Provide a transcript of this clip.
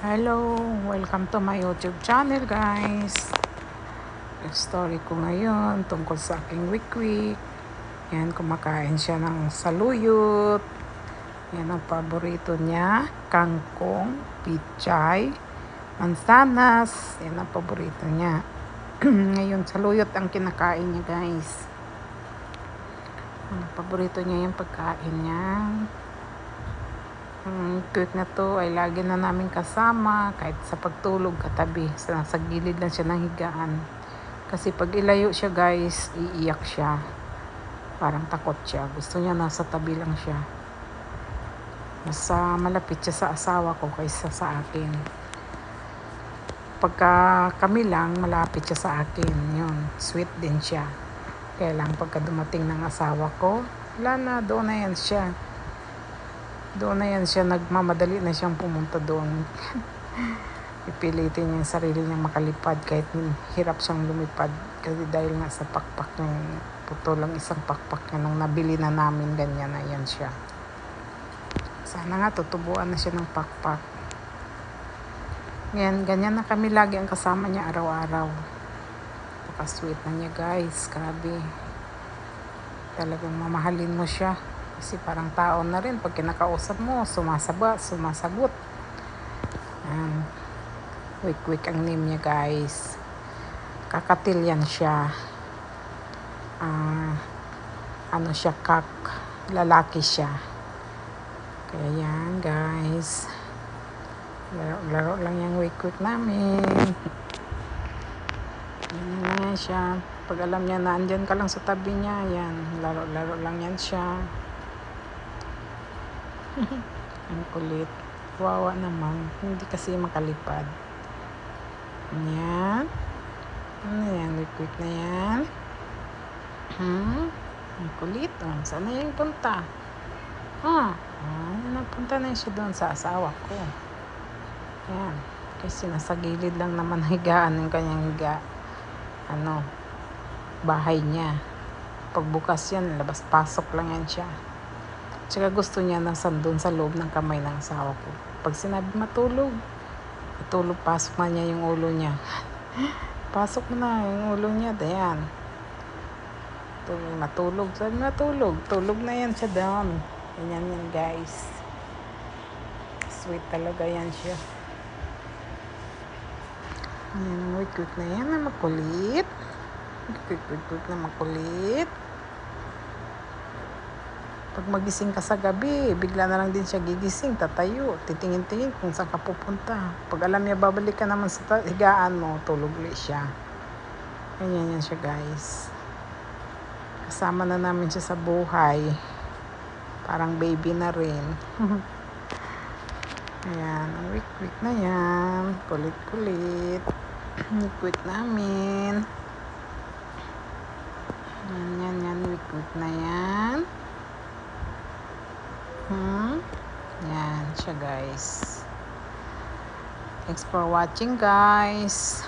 Hello, welcome to my YouTube channel guys. Yung story ko ngayon tungkol sa aking week. Yan, kumakain siya ng saluyot. Yan ang paborito niya. Kangkong, pichay, mansanas. Yan ang paborito niya. Ngayon, saluyot ang kinakain niya guys. Paborito niya yung pagkain niya. Quick na to ay lagi na namin kasama kahit sa pagtulog katabi. Sa gilid lang siya ng higaan. Kasi pag ilayo siya guys, iiyak siya. Parang takot siya. Gusto niya nasa tabi lang siya. Mas malapit siya sa asawa ko kaysa sa akin. Pagka kami lang, malapit siya sa akin. Yun, sweet din siya. Kaya lang pagka dumating ng asawa ko, wala na, doon na yan siya. Doon na yan siya, nagmamadali na siyang pumunta doon. Ipilitin niya yung sarili niyang makalipad kahit hirap siyang lumipad. Kasi dahil nga sa pakpak ng puto lang isang pakpak niya nang nabili na namin, ganyan na yan siya. Sana nga tutubuan na siya ng pakpak. Ganyan na kami lagi ang kasama niya araw-araw. Napaka-sweet na niya guys, grabe. Talagang mamahalin mo siya. Kasi parang tao na rin. Pag kinakausap mo, sumasagot. Wik ang name niya guys. Kakatil yan siya. Ano siya, kak. Lalaki siya. Kaya yan guys. Laro lang yung wik namin. Yan na siya. Pag alam niya na andyan ka lang sa tabi niya, yan. Laro lang yan siya. Ang kulit. Wawa naman. Hindi kasi makalipad. Yan. Ano yan? Liquid na yan. Ang kulit. Saan na yung punta? Napunta na siya doon sa asawa ko. Yan. Kasi nasa gilid lang naman higaan ng kanyang bahay niya. Pagbukas yan, labas-pasok lang yan siya. Tsaka gusto niya nasandun sa loob ng kamay ng asawa ko. Pag sinabi matulog, pasok na niya yung ulo niya. Pasok na yung ulo niya, dayan. Matulog, sabi matulog. Tulog na yan siya doon. Ganyan yan guys. Sweet talaga yan siya. Yan, wait na yan na makulit. Wait na makulit. Pag magising ka sa gabi, bigla na lang din siya gigising, tatayo, titingin-tingin kung saan ka pupunta. Pag alam niya, babalik ka naman sa higaan mo, tulog ulit siya. Ganyan yan siya guys. Kasama na namin siya sa buhay. Parang baby na rin. Ayan, ang wik na yan. Kulit-kulit. Wik namin. Yan, wik na yan. Yan siya guys. Thanks for watching guys.